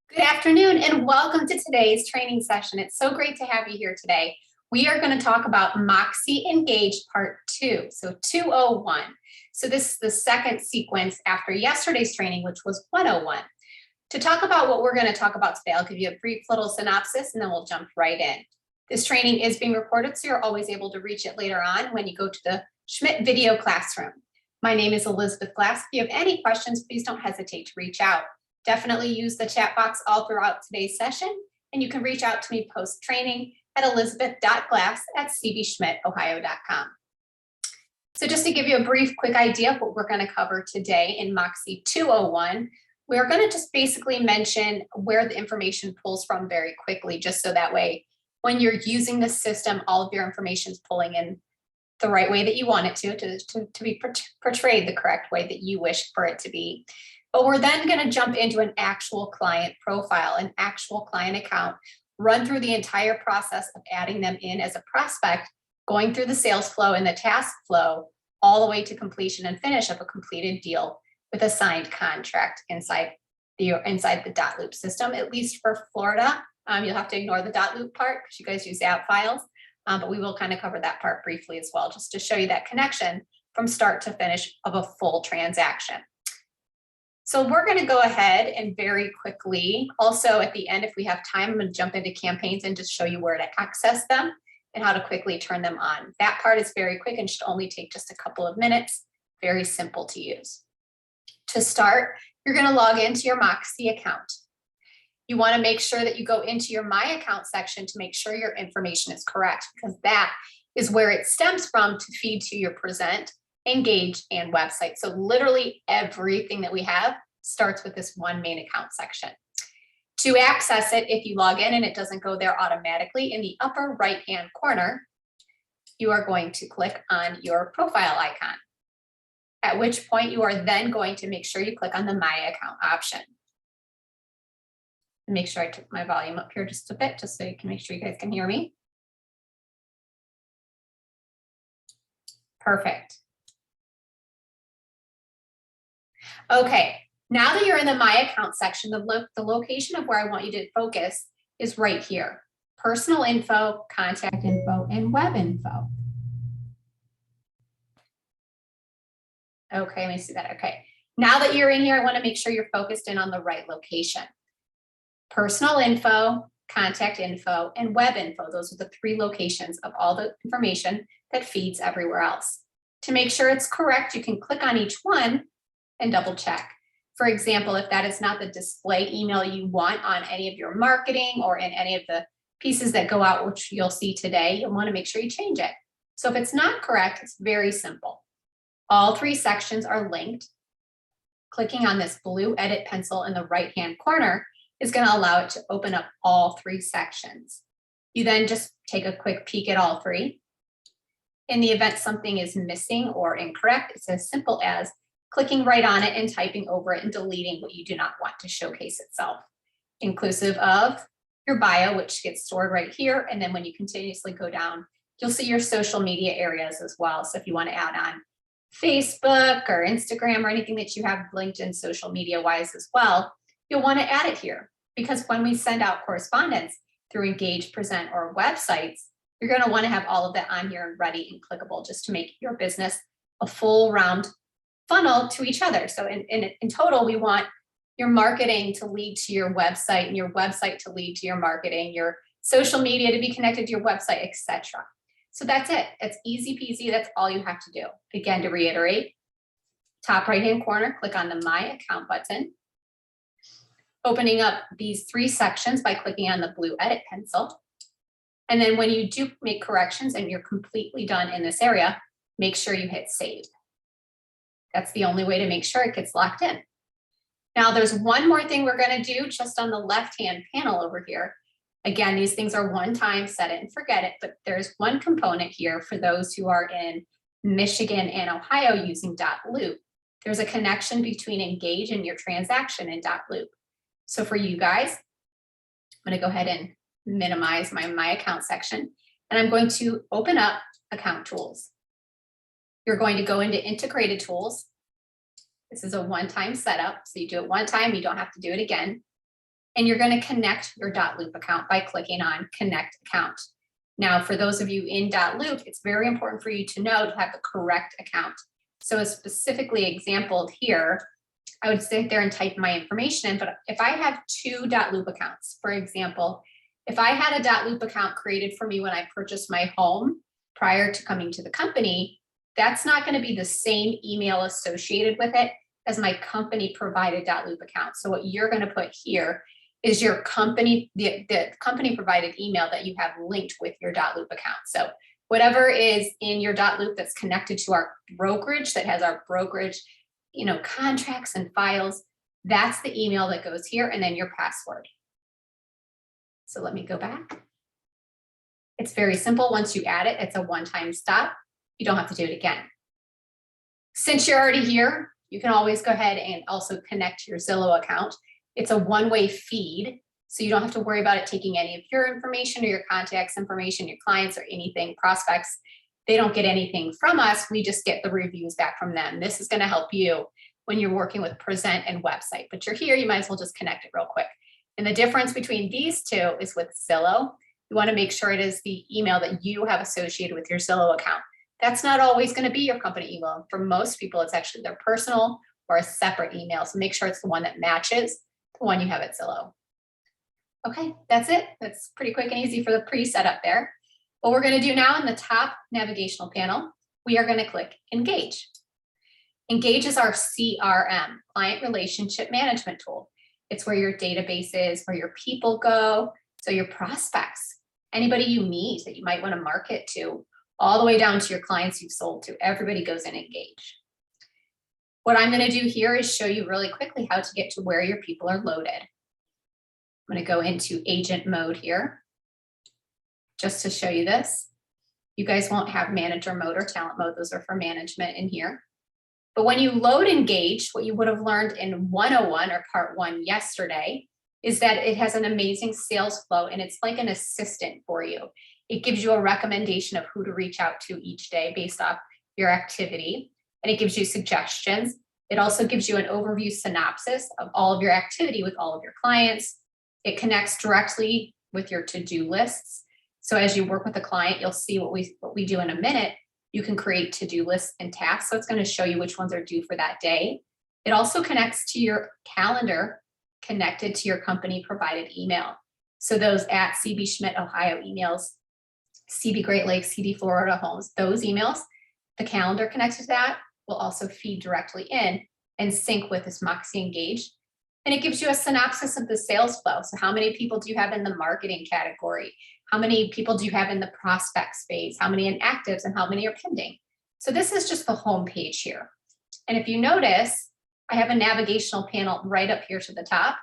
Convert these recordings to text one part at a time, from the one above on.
Good afternoon and welcome to today's training session. It's so great to have you here today. We are going to talk about Moxi Engage Part 2, so 201. So this is the second sequence after yesterday's training, which was 101. To talk about what we're going to talk about today, I'll give you a brief little synopsis and then we'll jump right in. This training is being recorded, so you're always able to reach it later on when you go to the Schmidt Video Classroom. My name is Elizabeth Glass. If you have any questions, please don't hesitate to reach out. Definitely use the chat box all throughout today's session, and you can reach out to me post-training at elizabeth.glass@cbschmidtohio.com. So just to give you a brief, quick idea of what we're going to cover today in Moxi 201, we're going to just basically mention where the information pulls from very quickly, just so that way when you're using the system, all of your information is pulling in the right way that you want it to be portrayed the correct way that you wish for it to be. But we're then going to jump into an actual client profile, an actual client account, run through the entire process of adding them in as a prospect, going through the sales flow and the task flow, all the way to completion and finish of a completed deal with a signed contract inside the dot loop system, at least for Florida. You'll have to ignore the dot loop part because you guys use app files, but we will kind of cover that part briefly as well, just to show you that connection from start to finish of a full transaction. So we're going to go ahead and very quickly, also at the end, if we have time, I'm going to jump into campaigns and just show you where to access them and how to quickly turn them on. That part is very quick and should only take just a couple of minutes. Very simple to use. To start, you're going to log into your Moxi account. You want to make sure that you go into your My Account section to make sure your information is correct, because that is where it stems from to feed to your Present, Engage, and website. So literally everything that we have starts with this one main account section. To access it, if you log in and it doesn't go there automatically, in the upper right-hand corner, you are going to click on your profile icon, at which point you are then going to make sure you click on the My Account option. Make sure I took my volume up here just a bit, just so you can make sure you guys can hear me. Perfect. Okay, now that you're in the My Account section, the location of where I want you to focus is right here. Personal info, contact info, and web info. Okay, let me see that. Okay, now that you're in here, I want to make sure you're focused in on the right location. Personal info, contact info, and web info. Those are the three locations of all the information that feeds everywhere else. To make sure it's correct, you can click on each one and double check. For example, if that is not the display email you want on any of your marketing or in any of the pieces that go out, which you'll see today, you'll want to make sure you change it. So if it's not correct, it's very simple. All three sections are linked. Clicking on this blue edit pencil in the right-hand corner is going to allow it to open up all three sections. You then just take a quick peek at all three. In the event something is missing or incorrect, it's as simple as clicking right on it and typing over it and deleting what you do not want to showcase itself, inclusive of your bio, which gets stored right here. And then when you continuously go down, you'll see your social media areas as well. So if you want to add on Facebook or Instagram or anything that you have linked in social media wise as well, you'll want to add it here, because when we send out correspondence through Engage, Present, or websites, you're going to want to have all of that on here and ready and clickable, just to make your business a full round funnel to each other. So in total, we want your marketing to lead to your website and your website to lead to your marketing, your social media to be connected to your website, etc. So that's it. It's easy peasy. That's all you have to do. Again, to reiterate, top right-hand corner, click on the My Account button, opening up these three sections by clicking on the blue edit pencil. And then when you do make corrections and you're completely done in this area, make sure you hit save. That's the only way to make sure it gets locked in. Now there's one more thing we're going to do just on the left-hand panel over here. Again, these things are one time, set it and forget it, but there's one component here for those who are in Michigan and Ohio using dot loop. There's a connection between Engage and your transaction in dot loop. So for you guys, I'm going to go ahead and minimize my account section, and I'm going to open up account tools. You're going to go into integrated tools. This is a one-time setup. So you do it one time, you don't have to do it again. and you're going to connect your .loop account by clicking on Connect Account. Now, for those of you in .loop, it's very important for you to know to have the correct account. So as specifically exampled here, I would sit there and type my information in, but if I have two .loop accounts, for example, if I had a .loop account created for me when I purchased my home prior to coming to the company, that's not going to be the same email associated with it as my company provided .loop account. So what you're going to put here is your company, the company provided email that you have linked with your .loop account. So whatever is in your .loop that's connected to our brokerage, that has our brokerage, contracts and files, that's the email that goes here, and then your password. So let me go back. It's very simple. Once you add it, it's a one-time stop. You don't have to do it again. Since you're already here, you can always go ahead and also connect your Zillow account. It's a one-way feed, so you don't have to worry about it taking any of your information or your contacts information, your clients or anything, prospects. They don't get anything from us. We just get the reviews back from them. This is going to help you when you're working with Present and website. But you're here, you might as well just connect it real quick. And the difference between these two is with Zillow, you want to make sure it is the email that you have associated with your Zillow account. That's not always going to be your company email. For most people, it's actually their personal or a separate email. So make sure it's the one that matches the one you have at Zillow. Okay, that's it. That's pretty quick and easy for the pre-setup there. What we're going to do now in the top navigational panel, we are going to click Engage. Engage is our CRM, Client Relationship Management tool. It's where your database is, where your people go, so your prospects, anybody you meet that you might want to market to, all the way down to your clients you've sold to. Everybody goes in Engage. What I'm going to do here is show you really quickly how to get to where your people are loaded. I'm going to go into agent mode here just to show you this. You guys won't have manager mode or talent mode. Those are for management in here. But when you load Engage, what you would have learned in 101 or part 1 yesterday is that it has an amazing sales flow, and it's like an assistant for you. It gives you a recommendation of who to reach out to each day based off your activity, and it gives you suggestions. It also gives you an overview synopsis of all of your activity with all of your clients. It connects directly with your to-do lists. So as you work with a client, you'll see what we do in a minute. You can create to-do lists and tasks. So it's going to show you which ones are due for that day. It also connects to your calendar connected to your company provided email. So those at CB Schmidt, Ohio emails, CB Great Lakes, CD Florida Homes, those emails, the calendar connected to that will also feed directly in and sync with this Moxi Engage. And it gives you a synopsis of the sales flow. So how many people do you have in the marketing category? How many people do you have in the prospects phase? How many in actives and how many are pending? So this is just the home page here. And if you notice, I have a navigational panel right up here to the top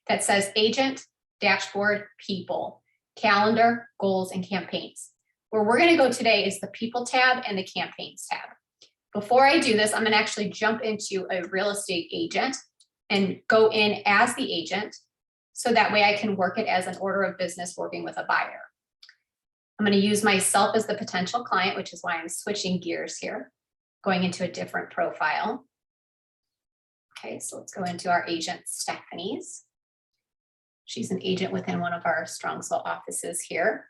that says Agent, Dashboard, People, Calendar, Goals, and Campaigns. Where we're going to go today is the People tab and the Campaigns tab. Before I do this, I'm going to actually jump into a real estate agent and go in as the agent, so that way I can work it as an order of business working with a buyer. I'm going to use myself as the potential client, which is why I'm switching gears here, going into a different profile. Okay, so let's go into our agent Stephanie's. She's an agent within one of our Strongsville offices here.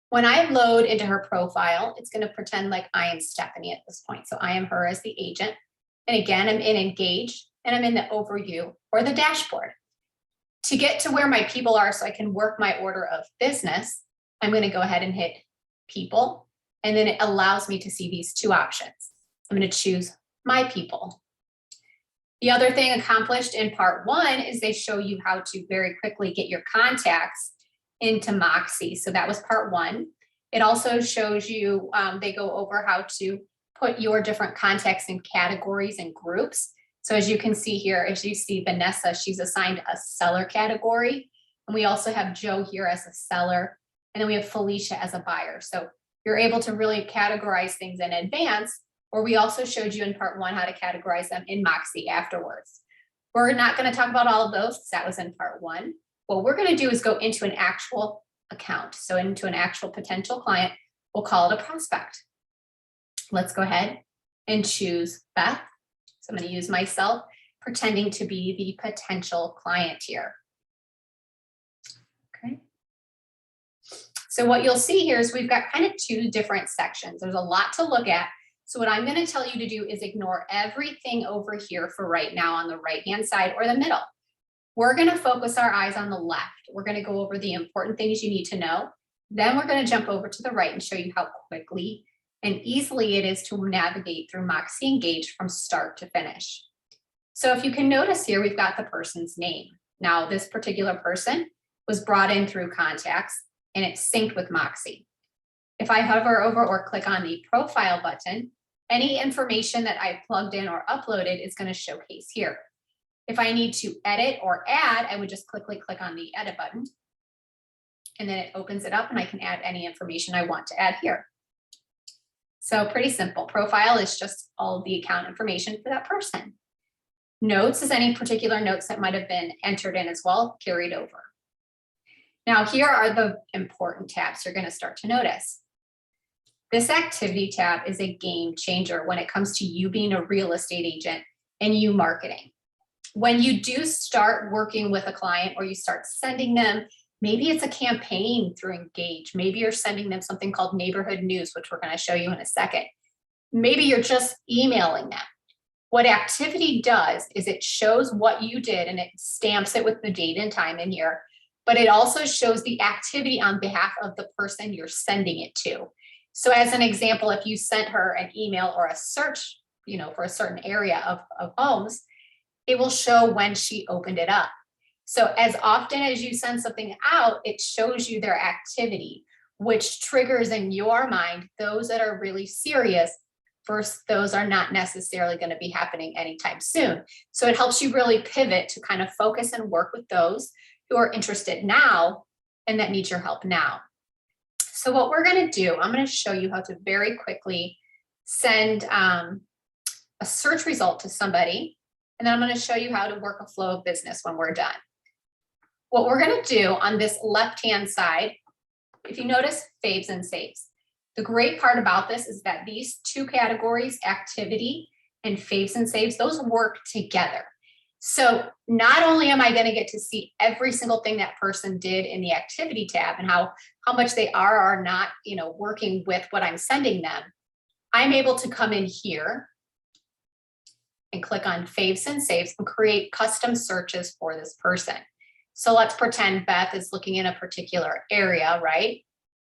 When I load into her profile, it's going to pretend like I am Stephanie at this point. So I am her as the agent. And again, I'm in Engage and I'm in the overview or the dashboard. To get to where my people are so I can work my order of business, I'm going to go ahead and hit People. And then it allows me to see these two options. I'm going to choose My People. The other thing accomplished in part 1 is they show you how to very quickly get your contacts into Moxi. So that was part 1. It also shows you, they go over how to put your different contacts in categories and groups. So as you can see here, as you see Vanessa, she's assigned a seller category. And we also have Joe here as a seller. And then we have Felicia as a buyer. So you're able to really categorize things in advance, or we also showed you in part 1 how to categorize them in Moxi afterwards. We're not going to talk about all of those because that was in part 1. What we're going to do is go into an actual account. So into an actual potential client, we'll call it a prospect. Let's go ahead and choose Beth. So I'm going to use myself. pretending to be the potential client here. Okay. So what you'll see here is we've got kind of two different sections. There's a lot to look at. So what I'm going to tell you to do is ignore everything over here for right now on the right-hand side or the middle. We're going to focus our eyes on the left. We're going to go over the important things you need to know. Then we're going to jump over to the right and show you how quickly and easily it is to navigate through Moxi Engage from start to finish. So if you can notice here, we've got the person's name. Now, this particular person was brought in through contacts and it's synced with Moxi. If I hover over or click on the profile button, any information that I plugged in or uploaded is going to showcase here. If I need to edit or add, I would just click on the edit button. And then it opens it up and I can add any information I want to add here. So pretty simple. Profile is just all of the account information for that person. Notes is any particular notes that might have been entered in as well, carried over. Now here are the important tabs you're going to start to notice. This activity tab is a game changer when it comes to you being a real estate agent and you marketing. When you do start working with a client or you start sending them, maybe it's a campaign through Engage. Maybe you're sending them something called neighborhood news, which we're going to show you in a second. Maybe you're just emailing them. What activity does is it shows what you did and it stamps it with the date and time in here, but it also shows the activity on behalf of the person you're sending it to. So as an example, if you sent her an email or a search, for a certain area of homes, it will show when she opened it up. So as often as you send something out, it shows you their activity, which triggers in your mind those that are really serious versus those are not necessarily going to be happening anytime soon. So it helps you really pivot to kind of focus and work with those who are interested now and that need your help now. So what we're going to do, I'm going to show you how to very quickly send a search result to somebody. And then I'm going to show you how to work a flow of business when we're done. What we're going to do on this left-hand side, if you notice Faves and Saves, the great part about this is that these two categories, activity and Faves and Saves, those work together. So not only am I going to get to see every single thing that person did in the activity tab and how much they are or not, working with what I'm sending them, I'm able to come in here and click on Faves and Saves and create custom searches for this person. So let's pretend Beth is looking in a particular area, right?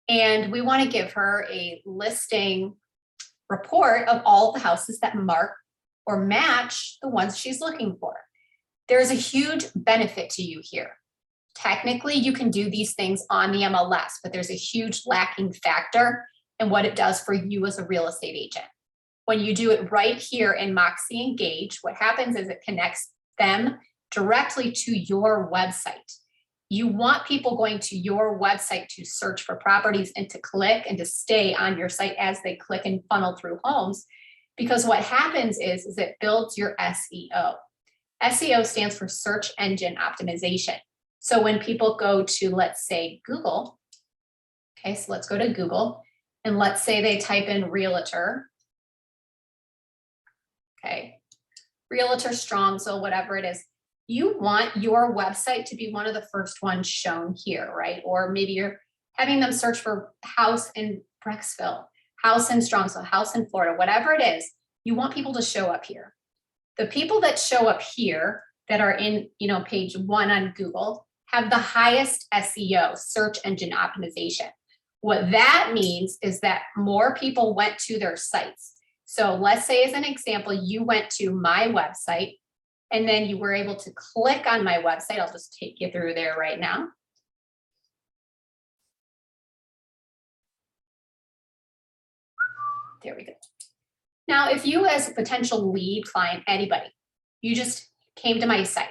And we want to give her a listing report of all the houses that mark or match the ones she's looking for. There's a huge benefit to you here. Technically, you can do these things on the MLS, but there's a huge lacking factor in what it does for you as a real estate agent. When you do it right here in Moxi Engage, what happens is it connects them directly to your website. You want people going to your website to search for properties and to click and to stay on your site as they click and funnel through homes, because what happens is it builds your SEO. SEO stands for search engine optimization. So when people go to, let's say, Google, okay, so let's go to Google and let's say they type in realtor, okay, realtor strong, so whatever it is, you want your website to be one of the first ones shown here, right? Or maybe you're having them search for house in Brecksville, house in Strongsville, house in Florida, whatever it is, you want people to show up here. The people that show up here that are in, page 1 on Google have the highest SEO, search engine optimization. What that means is that more people went to their sites. So let's say as an example, you went to my website and then you were able to click on my website. I'll just take you through there right now. There we go. Now, if you as a potential lead client, anybody, you just came to my site,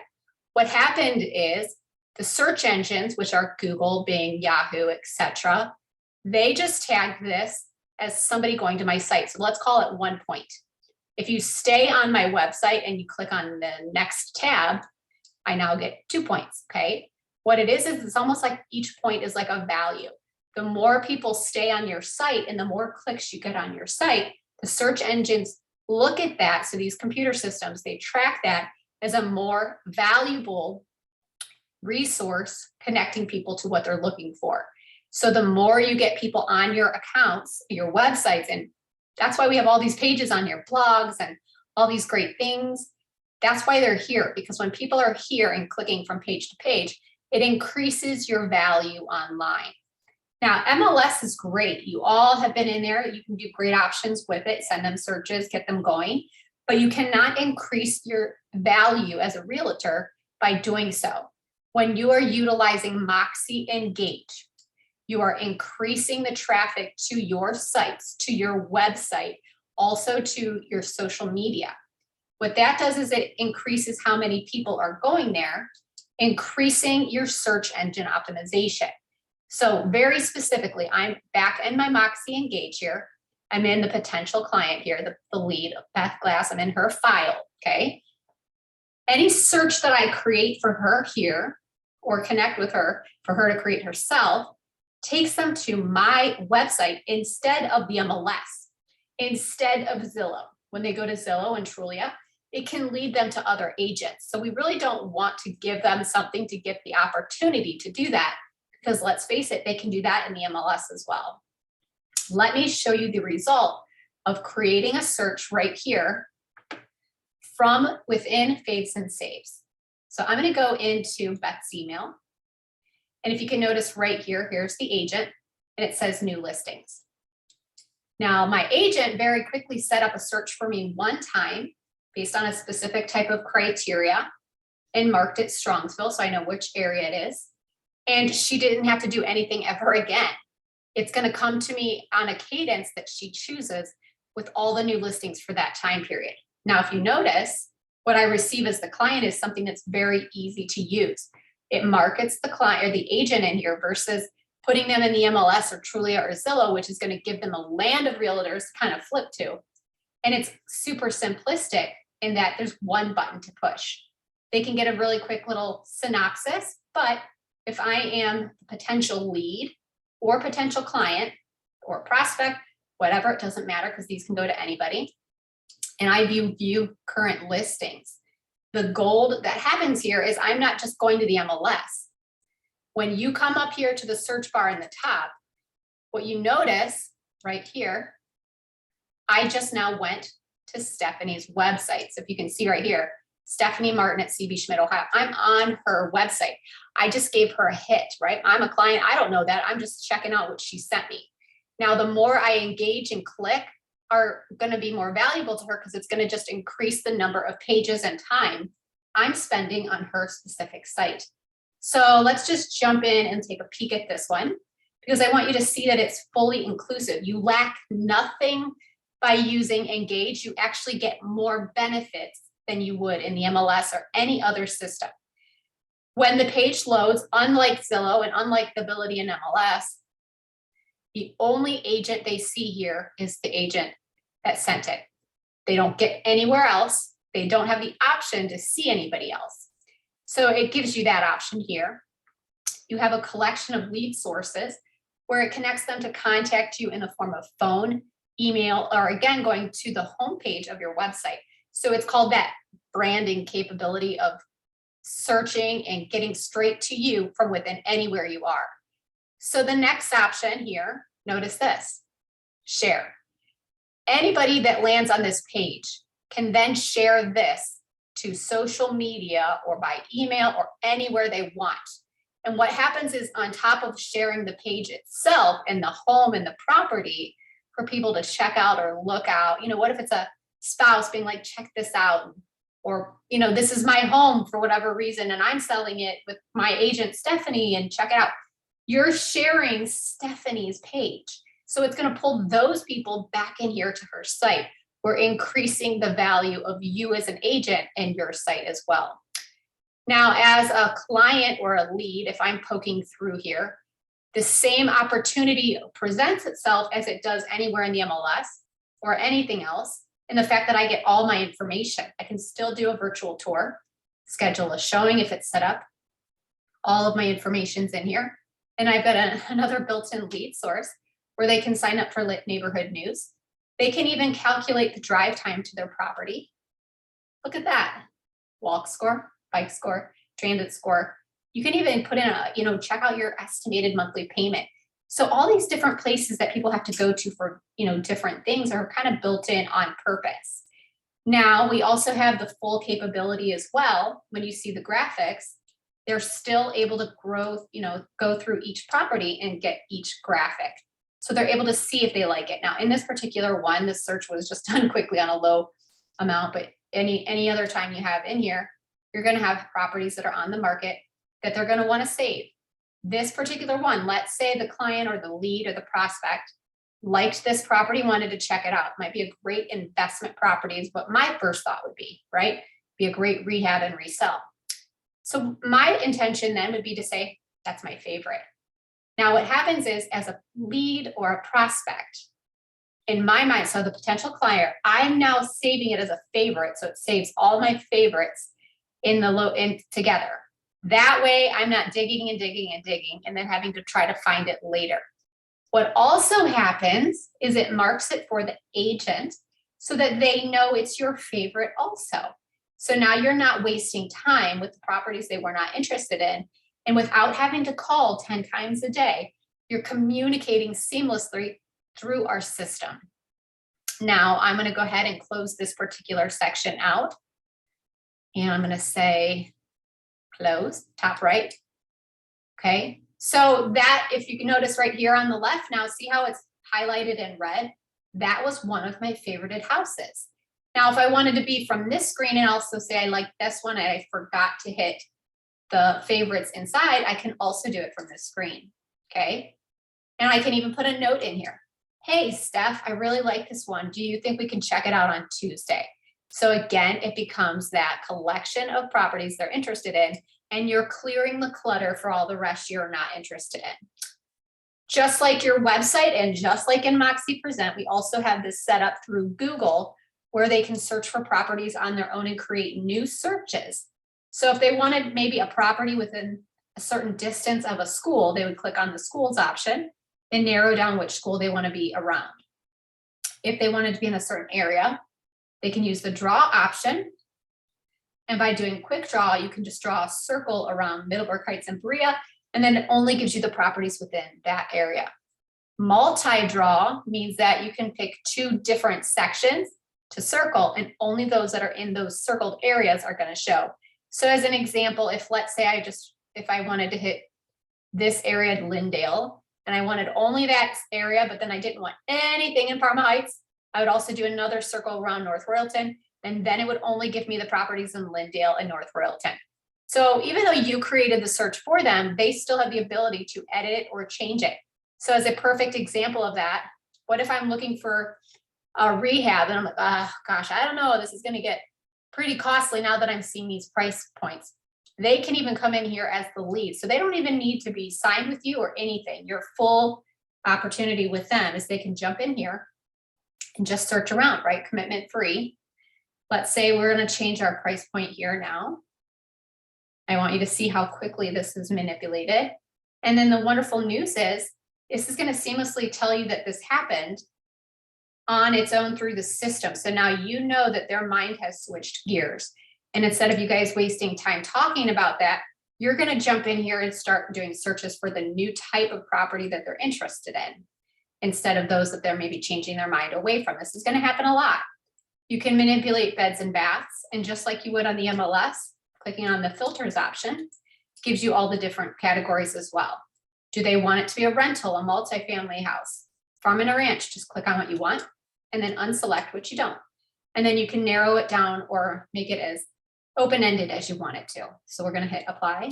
what happened is the search engines, which are Google, Bing, Yahoo, etc., they just tagged this as somebody going to my site. So let's call it 1 point. If you stay on my website and you click on the next tab, I now get 2 points, okay? What it is it's almost like each point is like a value. The more people stay on your site and the more clicks you get on your site, the search engines look at that. So these computer systems, they track that as a more valuable resource connecting people to what they're looking for. So the more you get people on your accounts, your websites, and that's why we have all these pages on here, blogs and all these great things. That's why they're here, because when people are here and clicking from page to page, it increases your value online. Now, MLS is great. You all have been in there. You can do great options with it, send them searches, get them going, but you cannot increase your value as a realtor by doing so. When you are utilizing Moxi Engage, you are increasing the traffic to your sites, to your website, also to your social media. What that does is it increases how many people are going there, increasing your search engine optimization. So very specifically, I'm back in my Moxi Engage here. I'm in the potential client here, the lead, Beth Glass. I'm in her file, okay? Any search that I create for her here or connect with her for her to create herself takes them to my website instead of the MLS, instead of Zillow. When they go to Zillow and Trulia, it can lead them to other agents. So we really don't want to give them something to get the opportunity to do that, because let's face it, they can do that in the MLS as well. Let me show you the result of creating a search right here from within Faves and Saves. So I'm going to go into Beth's email. And if you can notice right here, here's the agent, and it says new listings. Now, my agent very quickly set up a search for me one time based on a specific type of criteria and marked it Strongsville, so I know which area it is. And she didn't have to do anything ever again. It's going to come to me on a cadence that she chooses with all the new listings for that time period. Now, if you notice, what I receive as the client is something that's very easy to use. It markets the client or the agent in here versus putting them in the MLS or Trulia or Zillow, which is going to give them a land of realtors to kind of flip to. And it's super simplistic in that there's one button to push. They can get a really quick little synopsis, but if I am the potential lead or potential client or prospect, whatever, it doesn't matter because these can go to anybody. And I view current listings. The gold that happens here is I'm not just going to the MLS. When you come up here to the search bar in the top, what you notice right here, I just now went to Stephanie's website. So if you can see right here, Stephanie Martin at CB Schmidt, Ohio. I'm on her website. I just gave her a hit, right? I'm a client. I don't know that. I'm just checking out what she sent me. Now, the more I engage and click are going to be more valuable to her because it's going to just increase the number of pages and time I'm spending on her specific site. So let's just jump in and take a peek at this one because I want you to see that it's fully inclusive. You lack nothing by using Engage. You actually get more benefits than you would in the MLS or any other system. When the page loads, unlike Zillow and unlike the ability in MLS, the only agent they see here is the agent that sent it. They don't get anywhere else. They don't have the option to see anybody else. So it gives you that option here. You have a collection of lead sources where it connects them to contact you in the form of phone, email, or again, going to the homepage of your website. So it's called that branding capability of searching and getting straight to you from within anywhere you are. So the next option here, notice this, share. Anybody that lands on this page can then share this to social media or by email or anywhere they want. And what happens is on top of sharing the page itself and the home and the property for people to check out or look out, what if it's a spouse being like, check this out, or, this is my home for whatever reason, and I'm selling it with my agent, Stephanie, and check it out. You're sharing Stephanie's page. So it's going to pull those people back in here to her site. We're increasing the value of you as an agent and your site as well. Now, as a client or a lead, if I'm poking through here, the same opportunity presents itself as it does anywhere in the MLS or anything else. And the fact that I get all my information, I can still do a virtual tour, schedule a showing if it's set up. All of my information's in here. And I've got another built-in lead source where they can sign up for lit neighborhood news. They can even calculate the drive time to their property. Look at that. walk score, bike score, transit score. You can even put in a, check out your estimated monthly payment. So all these different places that people have to go to for, different things are kind of built in on purpose. Now, we also have the full capability as well. When you see the graphics, they're still able to go through each property and get each graphic. So they're able to see if they like it. Now, in this particular one, the search was just done quickly on a low amount, but any other time you have in here, you're going to have properties that are on the market that they're going to want to save. This particular one, let's say the client or the lead or the prospect liked this property, wanted to check it out. Might be a great investment property is what my first thought would be, right? Be a great rehab and resell. So my intention then would be to say, that's my favorite. Now what happens is, as a lead or a prospect, in my mind, so the potential client, I'm now saving it as a favorite. So it saves all my favorites in together. That way I'm not digging and digging and digging and then having to try to find it later. What also happens is it marks it for the agent so that they know it's your favorite also. So now you're not wasting time with the properties they were not interested in. And without having to call 10 times a day, you're communicating seamlessly through our system. Now I'm going to go ahead and close this particular section out. And I'm going to say close, top right. Okay. So that, if you can notice right here on the left now, see how it's highlighted in red? That was one of my favorited houses. Now, if I wanted to be from this screen and also say I like this one and I forgot to hit the favorites inside, I can also do it from this screen, okay? And I can even put a note in here. Hey, Steph, I really like this one. Do you think we can check it out on Tuesday? So again, it becomes that collection of properties they're interested in, and you're clearing the clutter for all the rest you're not interested in. Just like your website and just like in Moxi Present, we also have this set up through Google where they can search for properties on their own and create new searches. So if they wanted maybe a property within a certain distance of a school, they would click on the schools option and narrow down which school they want to be around. If they wanted to be in a certain area, they can use the draw option. And by doing quick draw, you can just draw a circle around Middleburg Heights and Berea, and then it only gives you the properties within that area. Multi-draw means that you can pick 2 different sections to circle, and only those that are in those circled areas are going to show. So as an example, if let's say if I wanted to hit this area at Lindale, and I wanted only that area, but then I didn't want anything in Parma Heights, I would also do another circle around North Royalton, and then it would only give me the properties in Lindale and North Royalton. So even though you created the search for them, they still have the ability to edit it or change it. So as a perfect example of that, what if I'm looking for a rehab and I'm like, oh gosh, I don't know, this is going to get pretty costly now that I'm seeing these price points. They can even come in here as the lead. So they don't even need to be signed with you or anything. Your full opportunity with them is they can jump in here and just search around, right? Commitment free. Let's say we're going to change our price point here now. I want you to see how quickly this is manipulated. And then the wonderful news is this is going to seamlessly tell you that this happened on its own through the system. So now you know that their mind has switched gears. And instead of you guys wasting time talking about that, you're going to jump in here and start doing searches for the new type of property that they're interested in, instead of those that they're maybe changing their mind away from. This is going to happen a lot. You can manipulate beds and baths, and just like you would on the MLS, clicking on the filters option gives you all the different categories as well. Do they want it to be a rental, a multifamily house, farm and a ranch? Just click on what you want and then unselect what you don't. And then you can narrow it down or make it as open-ended as you want it to. So we're going to hit apply.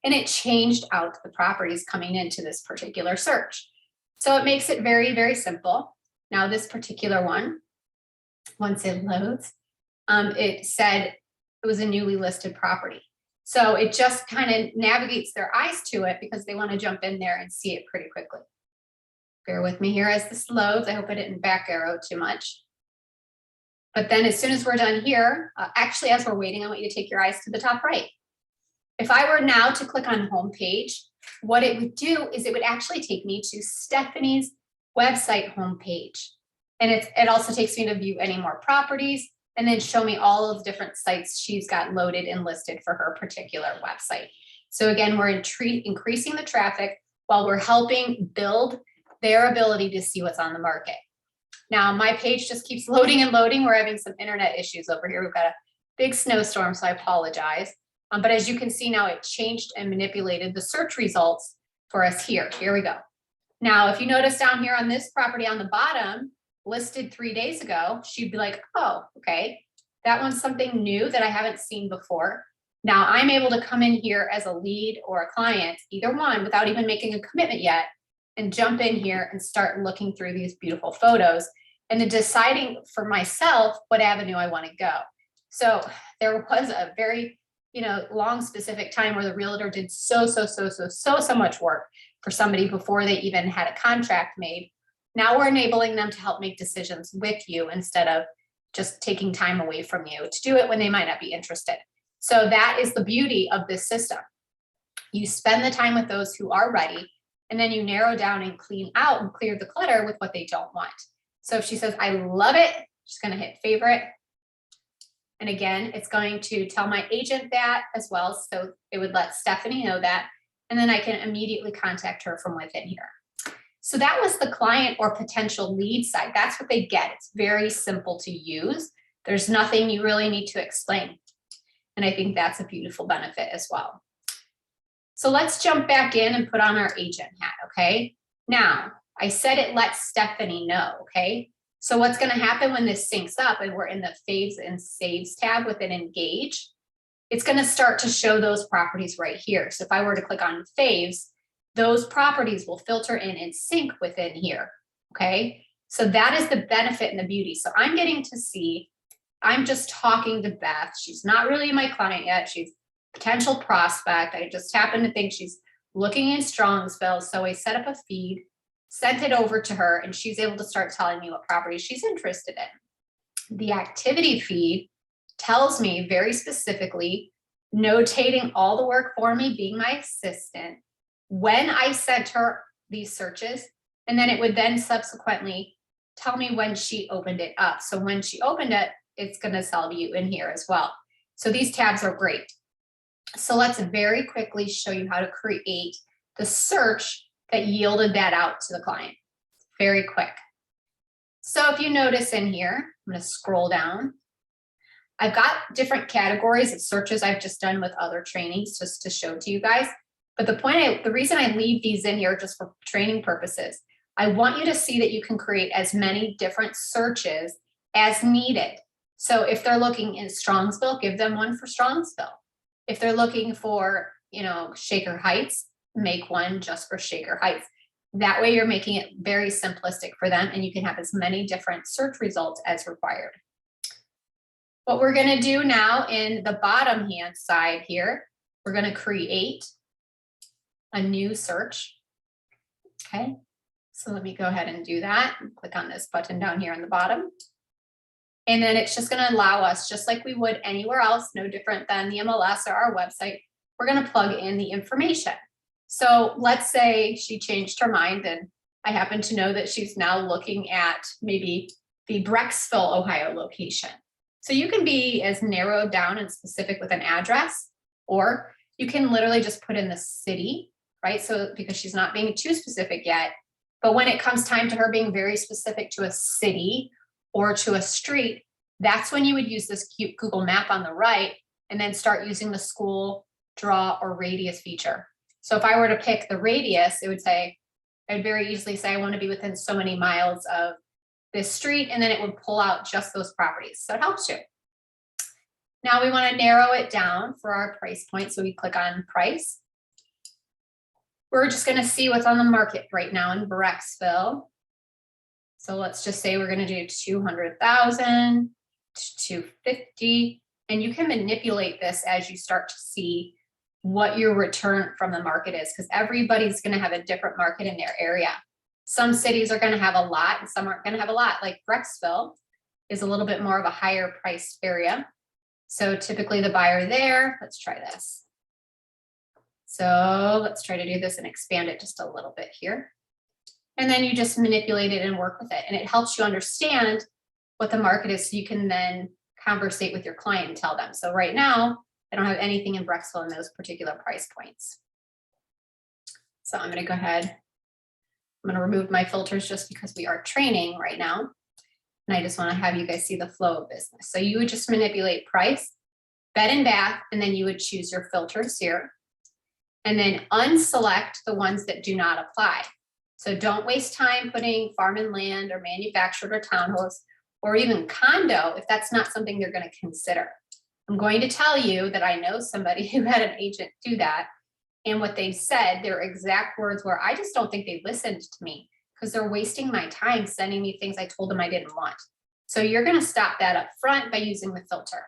And it changed out the properties coming into this particular search. So it makes it very, very simple. Now this particular one, once it loads, it said it was a newly listed property. So it just kind of navigates their eyes to it because they want to jump in there and see it pretty quickly. Bear with me here as this loads. I hope I didn't back arrow too much. But then as soon as we're done here, actually, as we're waiting, I want you to take your eyes to the top right. If I were now to click on home page, what it would do is it would actually take me to Stephanie's website homepage. And it also takes me to view any more properties and then show me all of the different sites she's got loaded and listed for her particular website. So again, we're increasing the traffic while we're helping build their ability to see what's on the market. Now, my page just keeps loading and loading. We're having some internet issues over here. We've got a big snowstorm, so I apologize. But as you can see now, it changed and manipulated the search results for us here. Here we go. Now, if you notice down here on this property on the bottom, listed 3 days ago, she'd be like, oh, okay, that one's something new that I haven't seen before. Now I'm able to come in here as a lead or a client, either one, without even making a commitment yet, and jump in here and start looking through these beautiful photos and then deciding for myself what avenue I want to go. So there was a very, long specific time where the realtor did so much work for somebody before they even had a contract made. Now we're enabling them to help make decisions with you instead of just taking time away from you to do it when they might not be interested. So that is the beauty of this system. You spend the time with those who are ready, and then you narrow down and clean out and clear the clutter with what they don't want. So if she says, I love it, she's going to hit favorite. And again, it's going to tell my agent that as well. So it would let Stephanie know that. And then I can immediately contact her from within here. So that was the client or potential lead side. That's what they get. It's very simple to use. There's nothing you really need to explain. And I think that's a beautiful benefit as well. So let's jump back in and put on our agent hat, okay? Now, I said it lets Stephanie know, okay? So what's gonna happen when this syncs up and we're in the Faves and Saves tab within Engage, it's gonna start to show those properties right here. So if I were to click on Faves, those properties will filter in and sync within here, okay? So that is the benefit and the beauty. So I'm getting to see, I'm just talking to Beth. She's not really my client yet. She's a potential prospect. I just happen to think she's looking in Strongsville. So I set up a feed, sent it over to her, and she's able to start telling me what properties she's interested in. The activity feed tells me very specifically, notating all the work for me, being my assistant, when I sent her these searches, and then it would then subsequently tell me when she opened it up. So when she opened it, it's going to tell you in here as well. So these tabs are great. So let's very quickly show you how to create the search that yielded that out to the client. Very quick. So if you notice in here, I'm going to scroll down. I've got different categories of searches I've just done with other trainings just to show to you guys. But the reason I leave these in here just for training purposes, I want you to see that you can create as many different searches as needed. So if they're looking in Strongsville, give them one for Strongsville. If they're looking for, Shaker Heights, make one just for Shaker Heights. That way you're making it very simplistic for them and you can have as many different search results as required. What we're going to do now in the bottom hand side here, we're going to create a new search. Okay, so let me go ahead and do that. Click on this button down here on the bottom. And then it's just going to allow us, just like we would anywhere else, no different than the MLS or our website, we're going to plug in the information. So let's say she changed her mind and I happen to know that she's now looking at maybe the Brecksville, Ohio location. So you can be as narrowed down and specific with an address, or you can literally just put in the city, right? So because she's not being too specific yet, but when it comes time to her being very specific to a city or to a street, that's when you would use this cute Google map on the right and then start using the school, draw, or radius feature. So if I were to pick the radius, it would say, I'd very easily say, I want to be within so many miles of this street, and then it would pull out just those properties. So it helps you. Now we want to narrow it down for our price point. So we click on price. We're just going to see what's on the market right now in Brecksville. So let's just say we're going to do 200,000 to 250, and you can manipulate this as you start to see what your return from the market is, because everybody's going to have a different market in their area. Some cities are going to have a lot and some aren't going to have a lot. Like Brecksville is a little bit more of a higher priced area. So typically the buyer there, let's try this. So let's try to do this and expand it just a little bit here. And then you just manipulate it and work with it. And it helps you understand what the market is so you can then conversate with your client and tell them. So right now, I don't have anything in Brecksville in those particular price points. So I'm going to go ahead. I'm going to remove my filters just because we are training right now. And I just want to have you guys see the flow of business. So you would just manipulate price, bed and bath, and then you would choose your filters here. And then unselect the ones that do not apply. So don't waste time putting farm and land or manufactured or townhouse or even condo if that's not something they're going to consider. I'm going to tell you that I know somebody who had an agent do that. And what they said, their exact words were, I just don't think they listened to me because they're wasting my time sending me things I told them I didn't want. So you're going to stop that up front by using the filter.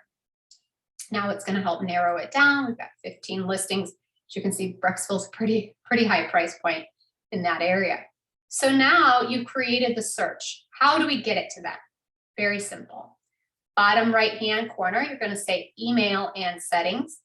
Now it's going to help narrow it down. We've got 15 listings. As you can see, Brecksville's pretty high price point in that area. So now you've created the search. How do we get it to that? Very simple. Bottom right-hand corner, you're going to say email and settings.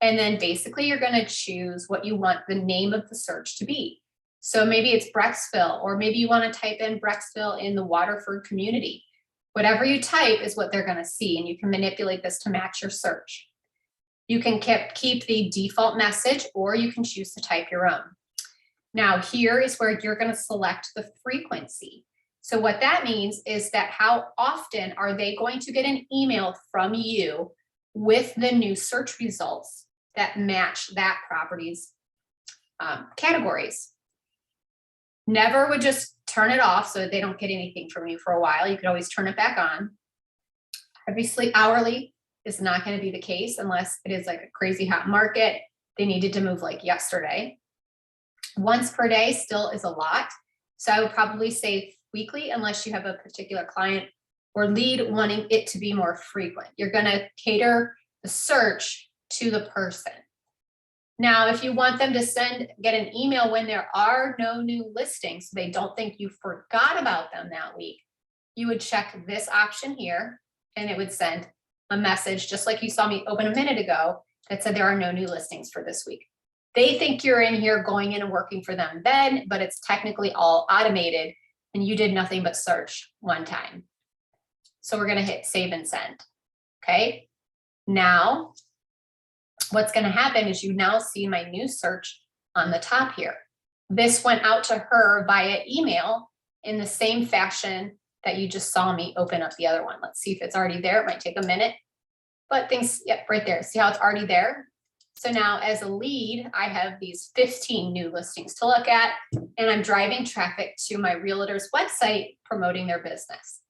And then basically you're going to choose what you want the name of the search to be. So maybe it's Brecksville, or maybe you want to type in Brecksville in the Waterford community. Whatever you type is what they're going to see, and you can manipulate this to match your search. You can keep the default message, or you can choose to type your own. Now here is where you're going to select the frequency. So what that means is that how often are they going to get an email from you with the new search results that match that property's categories. Never would just turn it off so that they don't get anything from you for a while. You could always turn it back on. Obviously, hourly is not going to be the case unless it is like a crazy hot market. They needed to move like yesterday. Once per day still is a lot. So I would probably say weekly, unless you have a particular client or lead wanting it to be more frequent. You're going to cater the search to the person. Now, if you want them to get an email when there are no new listings, so they don't think you forgot about them that week, you would check this option here, and it would send a message, just like you saw me open a minute ago, that said there are no new listings for this week. They think you're in here going in and working for them then, but it's technically all automated, and you did nothing but search one time. So we're going to hit save and send. Okay. Now, what's going to happen is you now see my new search on the top here. This went out to her via email in the same fashion that you just saw me open up the other one. Let's see if it's already there. It might take a minute, but things, yep, right there. See how it's already there? So now as a lead, I have these 15 new listings to look at, and I'm driving traffic to my realtor's website promoting their business.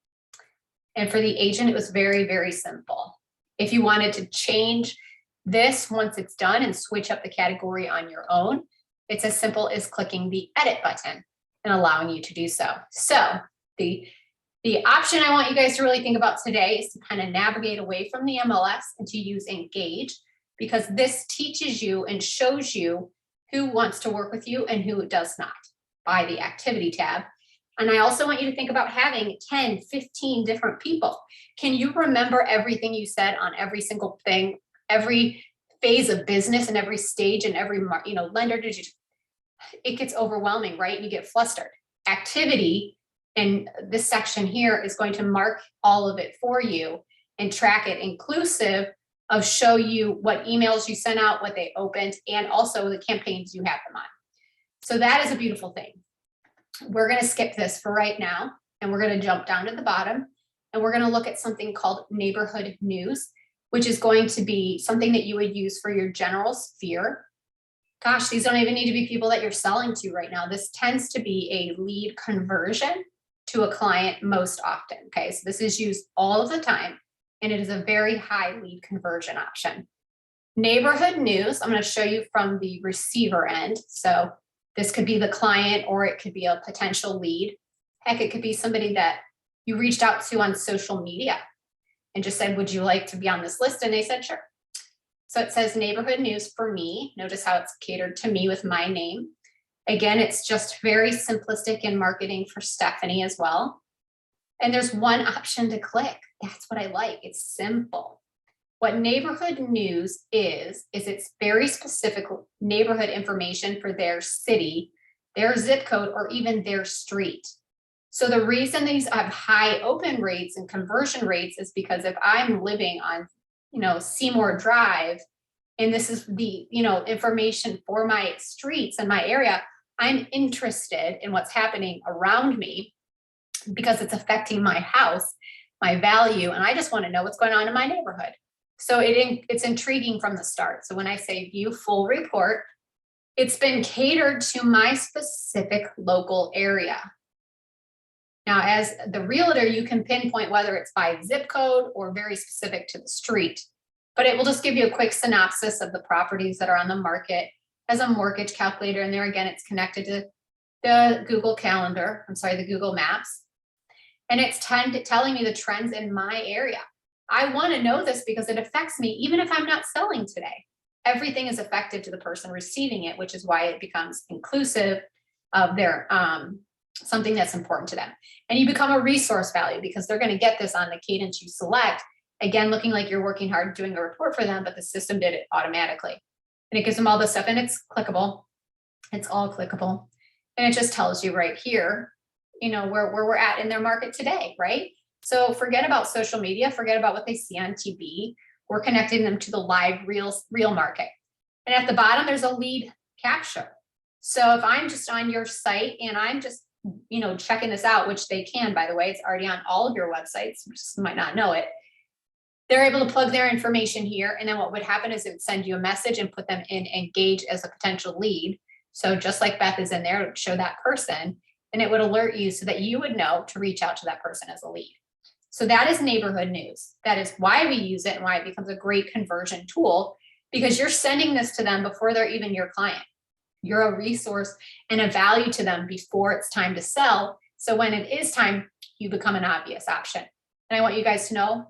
And for the agent, it was very, very simple. If you wanted to change this once it's done and switch up the category on your own, it's as simple as clicking the edit button and allowing you to do so. So the option I want you guys to really think about today is to kind of navigate away from the MLS and to use Engage, because this teaches you and shows you who wants to work with you and who does not by the activity tab. And I also want you to think about having 10, 15 different people. Can you remember everything you said on every single thing, every phase of business and every stage and every, lender? It gets overwhelming, right? You get flustered. Activity, and this section here is going to mark all of it for you and track it, inclusive of show you what emails you sent out, what they opened, and also the campaigns you have them on. So that is a beautiful thing. We're going to skip this for right now, and we're going to jump down to the bottom, and we're going to look at something called neighborhood news, which is going to be something that you would use for your general sphere. Gosh, these don't even need to be people that you're selling to right now. This tends to be a lead conversion to a client most often. Okay, so this is used all of the time, and it is a very high lead conversion option. Neighborhood news, I'm going to show you from the receiver end. So this could be the client, or it could be a potential lead. Heck, it could be somebody that you reached out to on social media and just said, would you like to be on this list? And they said, sure. So it says neighborhood news for me. Notice how it's catered to me with my name. Again, it's just very simplistic in marketing for Stephanie as well. And there's one option to click. That's what I like. It's simple. What neighborhood news is it's very specific neighborhood information for their city, their zip code, or even their street. So the reason these have high open rates and conversion rates is because if I'm living on, Seymour Drive, and this is the, information for my streets and my area, I'm interested in what's happening around me because it's affecting my house, my value, and I just want to know what's going on in my neighborhood. So it's intriguing from the start. So when I say view full report, it's been catered to my specific local area. Now, as the realtor, you can pinpoint whether it's by zip code or very specific to the street, but it will just give you a quick synopsis of the properties that are on the market as a mortgage calculator. And there again, it's connected to the Google Calendar, the Google Maps. And it's telling me the trends in my area. I want to know this because it affects me, even if I'm not selling today. Everything is effective to the person receiving it, which is why it becomes inclusive of their something that's important to them. And you become a resource value because they're going to get this on the cadence you select. Again, looking like you're working hard doing a report for them, but the system did it automatically. And it gives them all this stuff, and it's clickable. It's all clickable. And it just tells you right here, where we're at in their market today, right? So forget about social media, forget about what they see on TV. We're connecting them to the live real market. And at the bottom, there's a lead capture. So if I'm just on your site and I'm just, checking this out, which they can, by the way, it's already on all of your websites, you just might not know it. They're able to plug their information here. And then what would happen is it would send you a message and put them in Engage as a potential lead. So just like Beth is in there, it would show that person and it would alert you so that you would know to reach out to that person as a lead. So that is neighborhood news. That is why we use it and why it becomes a great conversion tool, because you're sending this to them before they're even your client. You're a resource and a value to them before it's time to sell. So when it is time, you become an obvious option. And I want you guys to know,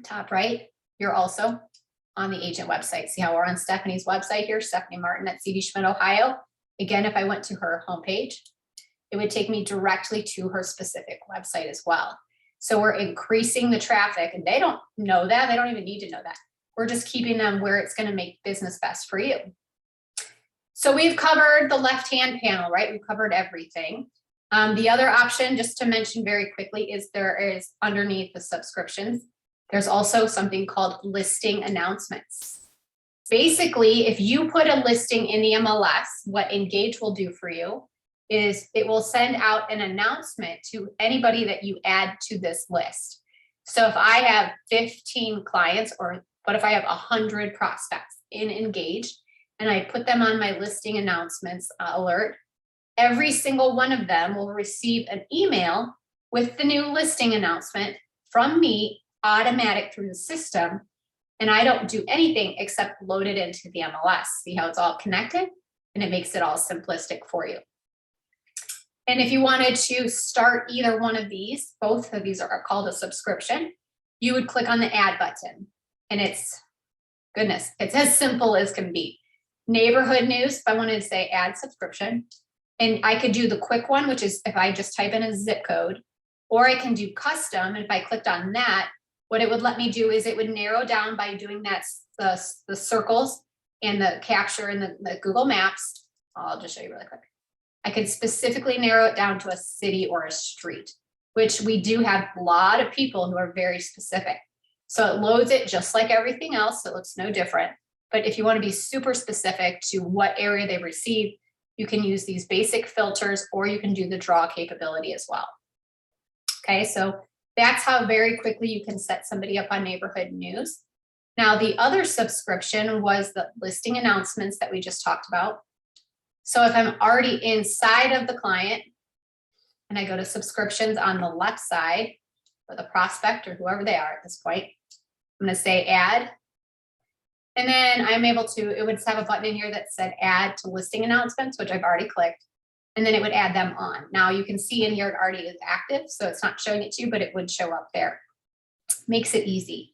top right, you're also on the agent website. See how we're on Stephanie's website here, Stephanie Martin at CD Schmidt, Ohio. Again, if I went to her homepage, it would take me directly to her specific website as well. So we're increasing the traffic, and they don't know that. They don't even need to know that. We're just keeping them where it's going to make business best for you. So we've covered the left-hand panel, right? We've covered everything. The other option, just to mention very quickly, is there is underneath the subscriptions, there's also something called listing announcements. Basically, if you put a listing in the MLS, what Engage will do for you is it will send out an announcement to anybody that you add to this list. So if I have 15 clients, or what if I have 100 prospects in Engage, and I put them on my listing announcements alert, every single one of them will receive an email with the new listing announcement from me, automatic through the system. And I don't do anything except load it into the MLS. See how it's all connected? And it makes it all simplistic for you. And if you wanted to start either one of these, both of these are called a subscription, you would click on the add button. And it's as simple as can be. Neighborhood news, if I wanted to say add subscription, and I could do the quick one, which is if I just type in a zip code, or I can do custom. And if I clicked on that, what it would let me do is it would narrow down by doing that, the circles and the capture in the Google Maps. I'll just show you really quick. I could specifically narrow it down to a city or a street, which we do have a lot of people who are very specific. So it loads it just like everything else. It looks no different. But if you want to be super specific to what area they receive, you can use these basic filters, or you can do the draw capability as well. Okay, so that's how very quickly you can set somebody up on neighborhood news. Now, the other subscription was the listing announcements that we just talked about. So if I'm already inside of the client and I go to subscriptions on the left side for the prospect or whoever they are at this point, I'm going to say add. And then I'm able to, it would have a button in here that said add to listing announcements, which I've already clicked. And then it would add them on. Now you can see in here it already is active, so it's not showing it to you, but it would show up there. Makes it easy.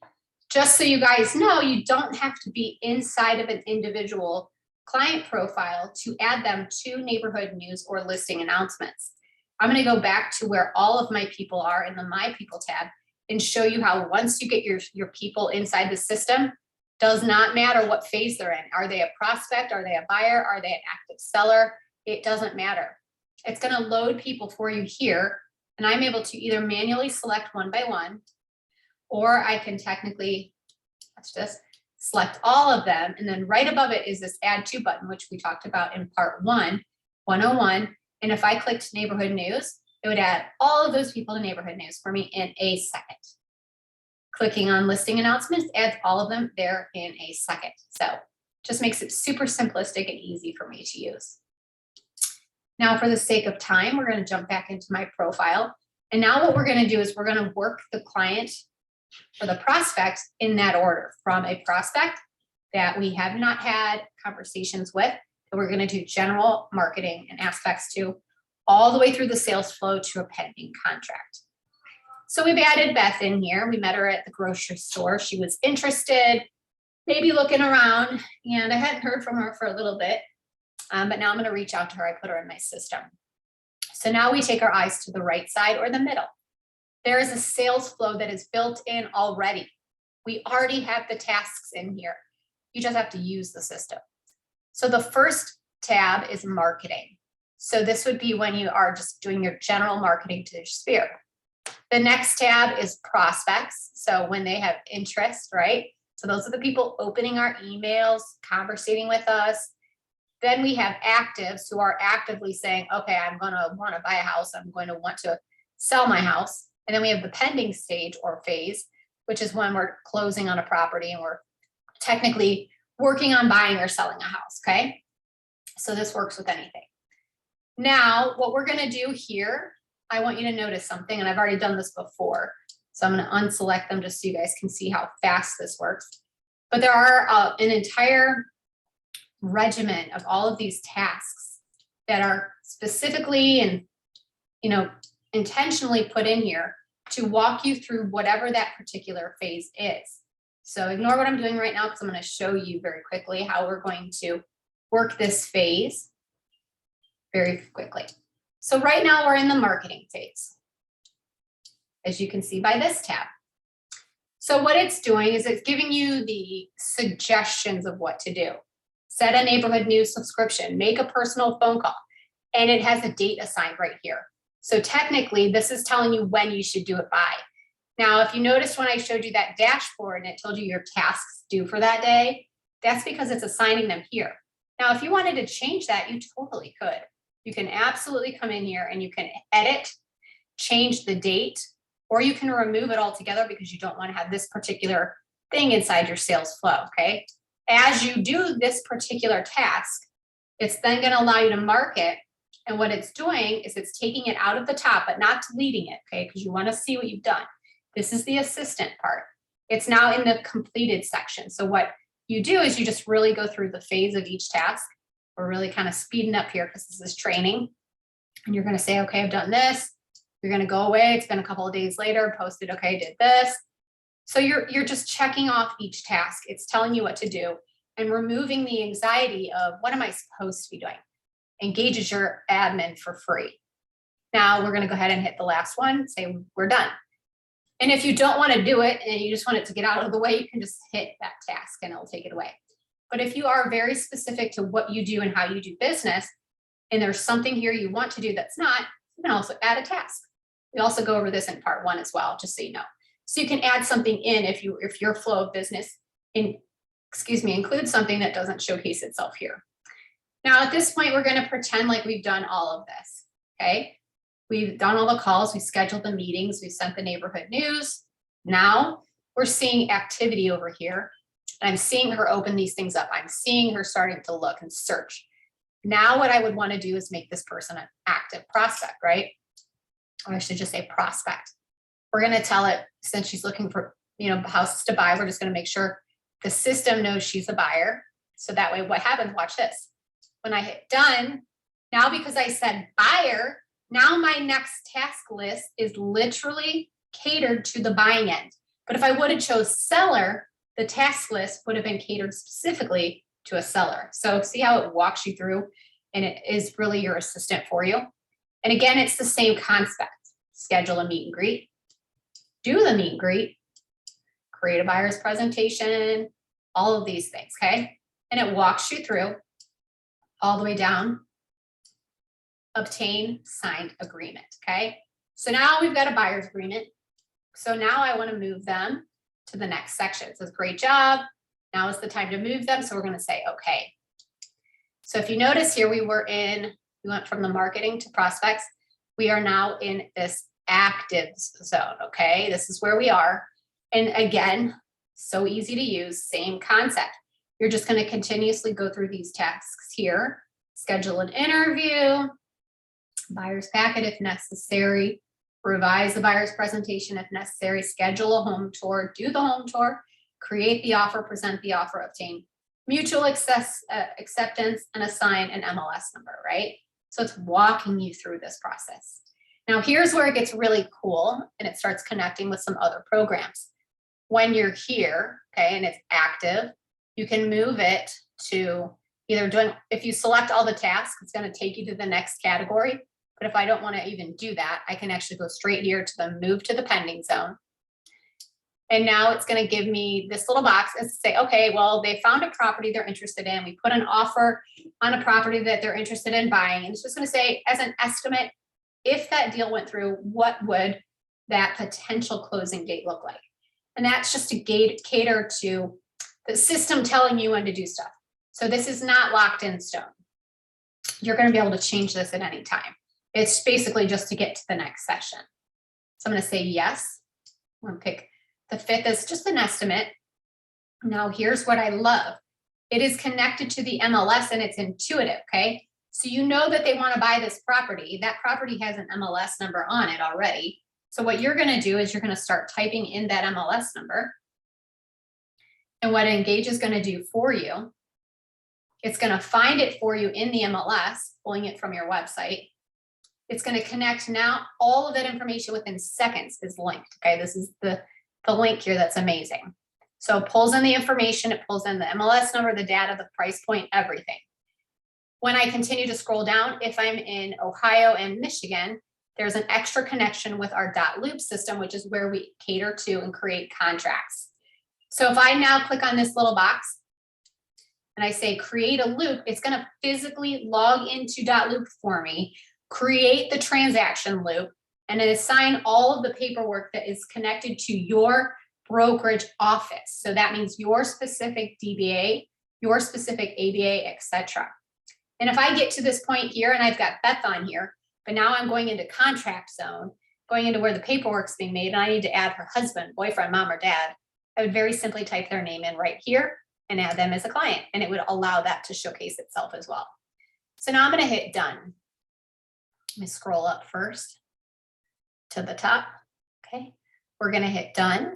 Just so you guys know, you don't have to be inside of an individual client profile to add them to neighborhood news or listing announcements. I'm going to go back to where all of my people are in the My People tab and show you how once you get your people inside the system, does not matter what phase they're in. Are they a prospect? Are they a buyer? Are they an active seller? It doesn't matter. It's going to load people for you here And I'm able to either manually select one by one, or I can technically, let's just select all of them. And then right above it is this add to button, which we talked about in part 101. And if I clicked neighborhood news, it would add all of those people to neighborhood news for me in a second. Clicking on listing announcements adds all of them there in a second. So just makes it super simplistic and easy for me to use. Now, for the sake of time, we're going to jump back into my profile. And now what we're going to do is we're going to work the client or the prospect in that order, from a prospect that we have not had conversations with, that we're going to do general marketing and aspects to, all the way through the sales flow to a pending contract. So we've added Beth in here. We met her at the grocery store. She was interested, maybe looking around, and I hadn't heard from her for a little bit, but now I'm going to reach out to her. I put her in my system. So now we take our eyes to the right side or the middle. There is a sales flow that is built in already. We already have the tasks in here. You just have to use the system. So the first tab is marketing. So this would be when you are just doing your general marketing to your sphere. The next tab is prospects. So when they have interest, right? So those are the people opening our emails, conversating with us. Then we have actives who are actively saying, okay, I'm going to want to buy a house. I'm going to want to sell my house. And then we have the pending stage or phase, which is when we're closing on a property and we're technically working on buying or selling a house, okay? So this works with anything. Now, what we're going to do here, I want you to notice something, and I've already done this before. So I'm going to unselect them just so you guys can see how fast this works. But there are an entire regiment of all of these tasks that are specifically and, intentionally put in here to walk you through whatever that particular phase is. So ignore what I'm doing right now, because I'm going to show you very quickly how we're going to work this phase very quickly. So right now we're in the marketing phase, as you can see by this tab. So what it's doing is it's giving you the suggestions of what to do. Set a neighborhood news subscription, make a personal phone call, and it has a date assigned right here. So technically, this is telling you when you should do it by. Now, if you noticed when I showed you that dashboard and it told you your tasks due for that day, that's because it's assigning them here. Now, if you wanted to change that, you totally could. You can absolutely come in here and you can edit, change the date, or you can remove it altogether because you don't want to have this particular thing inside your sales flow, okay? As you do this particular task, it's then going to allow you to mark it. And what it's doing is it's taking it out of the top, but not deleting it, okay? Because you want to see what you've done. This is the assistant part. It's now in the completed section. So what you do is you just really go through the phase of each task. We're really kind of speeding up here because this is training. And you're going to say, okay, I've done this. You're going to go away. It's been a couple of days later, posted, okay, did this. So you're just checking off each task. It's telling you what to do and removing the anxiety of what am I supposed to be doing? Engages your admin for free. Now we're going to go ahead and hit the last one, say we're done. And if you don't want to do it and you just want it to get out of the way, you can just hit that task and it'll take it away. But if you are very specific to what you do and how you do business, and there's something here you want to do that's not, you can also add a task. We also go over this in part 1 as well, just so you know. So you can add something in if your flow of business includes something that doesn't showcase itself here. Now at this point, we're going to pretend like we've done all of this, okay? We've done all the calls, we scheduled the meetings, we sent the neighborhood news. Now we're seeing activity over here. I'm seeing her open these things up. I'm seeing her starting to look and search. Now what I would want to do is make this person an active prospect, right? Or I should just say prospect. We're going to tell it, since she's looking for, houses to buy, we're just going to make sure the system knows she's a buyer. So that way what happens, watch this. When I hit done, now because I said buyer, now my next task list is literally catered to the buying end. But if I would have chose seller, the task list would have been catered specifically to a seller. So see how it walks you through, and it is really your assistant for you. And again, it's the same concept. Schedule a meet and greet, do the meet and greet, create a buyer's presentation, all of these things, okay? And it walks you through all the way down, obtain signed agreement, okay? So now we've got a buyer's agreement. So now I want to move them to the next section. It says, great job. Now is the time to move them. So we're going to say, okay. So if you notice here, we went from the marketing to prospects. We are now in this active zone. Okay. This is where we are. And again, so easy to use, same concept. You're just going to continuously go through these tasks here. Schedule an interview, buyer's packet if necessary, revise the buyer's presentation if necessary, schedule a home tour, do the home tour, create the offer, present the offer, obtain mutual acceptance, and assign an MLS number, right? So it's walking you through this process. Now here's where it gets really cool and it starts connecting with some other programs. When you're here, okay, and it's active, you can move it to either doing, if you select all the tasks, it's going to take you to the next category. But if I don't want to even do that, I can actually go straight here to the move to the pending zone. And now it's going to give me this little box and say, okay, well, they found a property they're interested in. We put an offer on a property that they're interested in buying. And it's just going to say, as an estimate, if that deal went through, what would that potential closing date look like? And that's just to cater to the system telling you when to do stuff. So this is not locked in stone. You're going to be able to change this at any time. It's basically just to get to the next session. So I'm going to say yes. I'm going to pick the 5th as just an estimate. Now here's what I love. It is connected to the MLS and it's intuitive, okay? So you know that they want to buy this property. That property has an MLS number on it already. So what you're going to do is you're going to start typing in that MLS number. And what Engage is going to do for you, it's going to find it for you in the MLS, pulling it from your website. It's going to connect now. All of that information within seconds is linked. Okay, this is the link here that's amazing. So it pulls in the information, it pulls in the MLS number, the data, the price point, everything. When I continue to scroll down, if I'm in Ohio and Michigan, there's an extra connection with our .loop system, which is where we cater to and create contracts. So if I now click on this little box and I say create a loop, it's going to physically log into .loop for me, create the transaction loop, and then assign all of the paperwork that is connected to your brokerage office. So that means your specific DBA, your specific ABA, etc. And if I get to this point here and I've got Beth on here, but now I'm going into contract zone, going into where the paperwork's being made, and I need to add her husband, boyfriend, mom, or dad, I would very simply type their name in right here and add them as a client, and it would allow that to showcase itself as well. So now I'm going to hit done. Let me scroll up first to the top. Okay, we're going to hit done.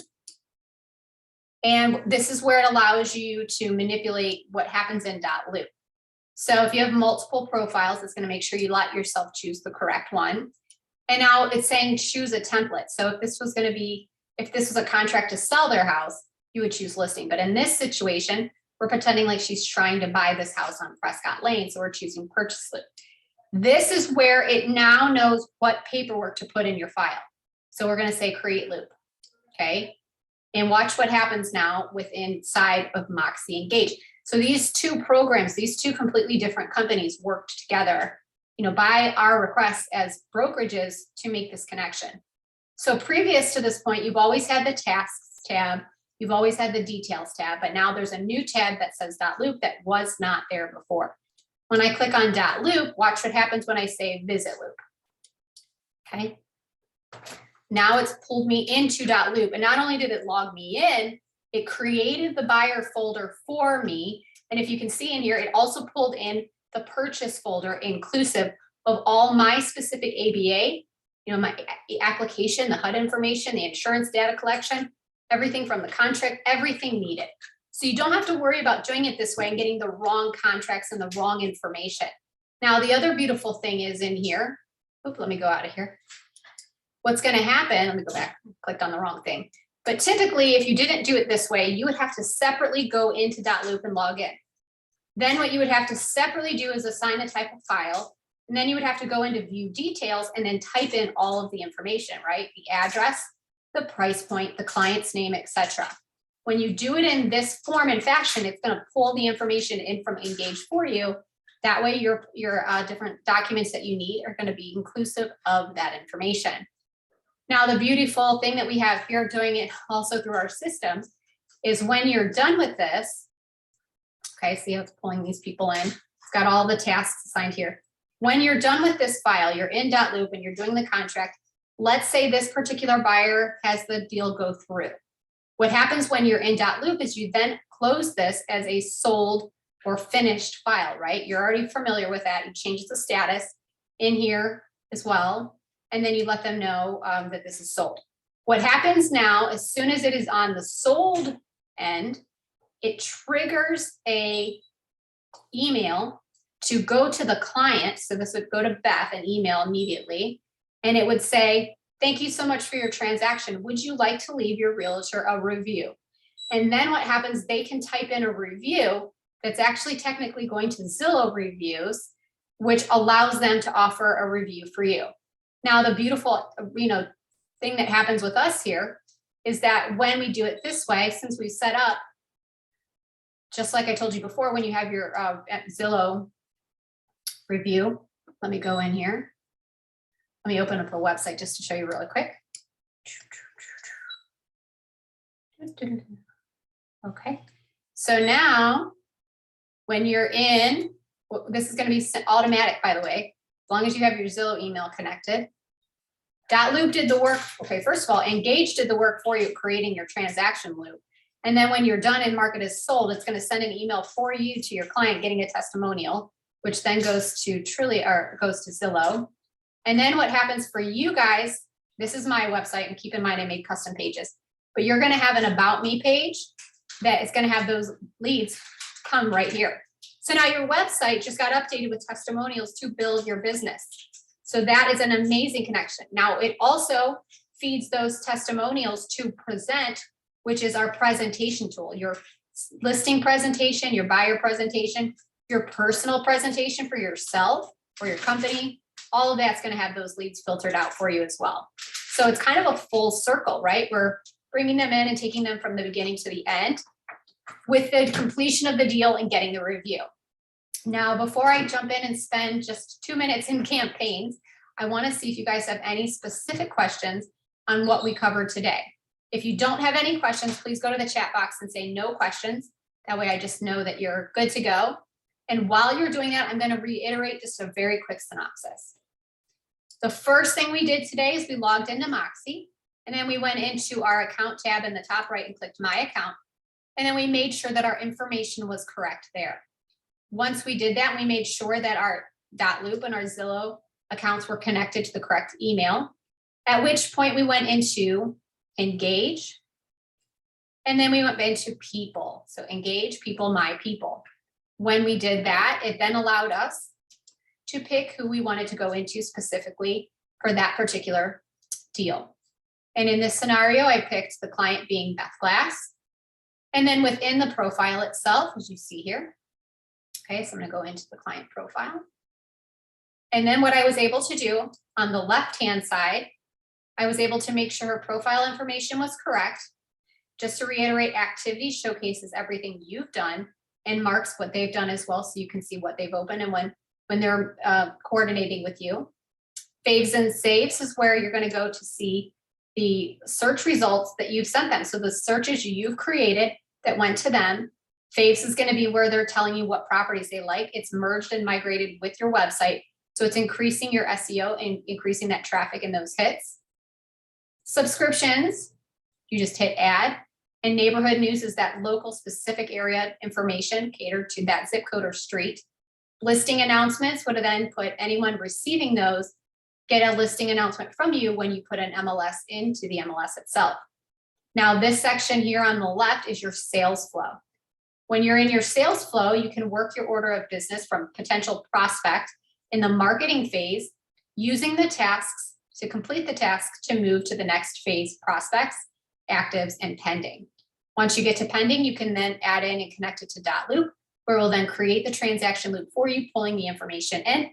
And this is where it allows you to manipulate what happens in .loop. So if you have multiple profiles, it's going to make sure you let yourself choose the correct one. And now it's saying choose a template. So if this was going to be, if this was a contract to sell their house, you would choose listing. But in this situation, we're pretending like she's trying to buy this house on Prescott Lane. So we're choosing purchase loop. This is where it now knows what paperwork to put in your file. So we're going to say create loop. Okay. And watch what happens now within inside of Moxi Engage. So these two programs, these two completely different companies worked together, by our request as brokerages to make this connection. So previous to this point, you've always had the tasks tab, you've always had the details tab, but now there's a new tab that says .loop that was not there before. When I click on .loop, watch what happens when I say visit loop. Okay. Now it's pulled me into .loop, and not only did it log me in, it created the buyer folder for me. And if you can see in here, it also pulled in the purchase folder inclusive of all my specific ABA, my application, the HUD information, the insurance data collection, everything from the contract, everything needed. So you don't have to worry about doing it this way and getting the wrong contracts and the wrong information. Now, the other beautiful thing is in here. Oops, let me go out of here. What's going to happen, let me go back, clicked on the wrong thing. But typically, if you didn't do it this way, you would have to separately go into .loop and log in. Then what you would have to separately do is assign a type of file. And then you would have to go into view details and then type in all of the information, right? The address, the price point, the client's name, etc. When you do it in this form and fashion, it's going to pull the information in from Engage for you. That way your different documents that you need are going to be inclusive of that information. Now, the beautiful thing that we have here doing it also through our systems is when you're done with this, okay, see how it's pulling these people in. It's got all the tasks assigned here. When you're done with this file, you're in .loop and you're doing the contract. Let's say this particular buyer has the deal go through. What happens when you're in .loop is you then close this as a sold or finished file, right? You're already familiar with that. You change the status in here as well. And then you let them know that this is sold. What happens now, as soon as it is on the sold end, it triggers a email to go to the client. So this would go to Beth, an email immediately. And it would say, thank you so much for your transaction. Would you like to leave your realtor a review? And then what happens, they can type in a review that's actually technically going to Zillow reviews, which allows them to offer a review for you. Now, the beautiful, thing that happens with us here is that when we do it this way, since we set up, just like I told you before, when you have your Zillow review, let me go in here. Let me open up the website just to show you really quick. Okay, so now when you're in, this is going to be automatic, by the way, as long as you have your Zillow email connected. .loop did the work. Okay, first of all, Engage did the work for you, creating your transaction loop. And then when you're done and market is sold, it's going to send an email for you to your client getting a testimonial, which then goes to goes to Zillow. And then what happens for you guys, this is my website, and keep in mind I made custom pages, but you're going to have an About Me page that is going to have those leads come right here. So now your website just got updated with testimonials to build your business. So that is an amazing connection. Now it also feeds those testimonials to Present, which is our presentation tool, your listing presentation, your buyer presentation, your personal presentation for yourself or your company. All of that's going to have those leads filtered out for you as well. So it's kind of a full circle, right? We're bringing them in and taking them from the beginning to the end with the completion of the deal and getting the review. Now, before I jump in and spend just 2 minutes in campaigns, I want to see if you guys have any specific questions on what we covered today. If you don't have any questions, please go to the chat box and say no questions. That way I just know that you're good to go. And while you're doing that, I'm going to reiterate just a very quick synopsis. The first thing we did today is we logged into Moxi, and then we went into our account tab in the top right and clicked My Account. And then we made sure that our information was correct there. Once we did that, we made sure that our .loop and our Zillow accounts were connected to the correct email, at which point we went into Engage, and then we went into People. So Engage, People, My People. When we did that, it then allowed us to pick who we wanted to go into specifically for that particular deal. And in this scenario, I picked the client being Beth Glass. And then within the profile itself, as you see here, okay, so I'm going to go into the client profile. And then what I was able to do on the left-hand side, I was able to make sure her profile information was correct. Just to reiterate, activity showcases everything you've done and marks what they've done as well, so you can see what they've opened and when they're coordinating with you. Faves and Saves is where you're going to go to see the search results that you've sent them. So the searches you've created that went to them. Faves is going to be where they're telling you what properties they like. It's merged and migrated with your website. So it's increasing your SEO and increasing that traffic and those hits. Subscriptions, you just hit add. And neighborhood news is that local specific area information catered to that zip code or street. Listing announcements would then put anyone receiving those get a listing announcement from you when you put an MLS into the MLS itself. Now, this section here on the left is your sales flow. When you're in your sales flow, you can work your order of business from potential prospect in the marketing phase, using the tasks to complete the task to move to the next phase: prospects, actives, and pending. Once you get to pending, you can then add in and connect it to .loop, where we'll then create the transaction loop for you, pulling the information in.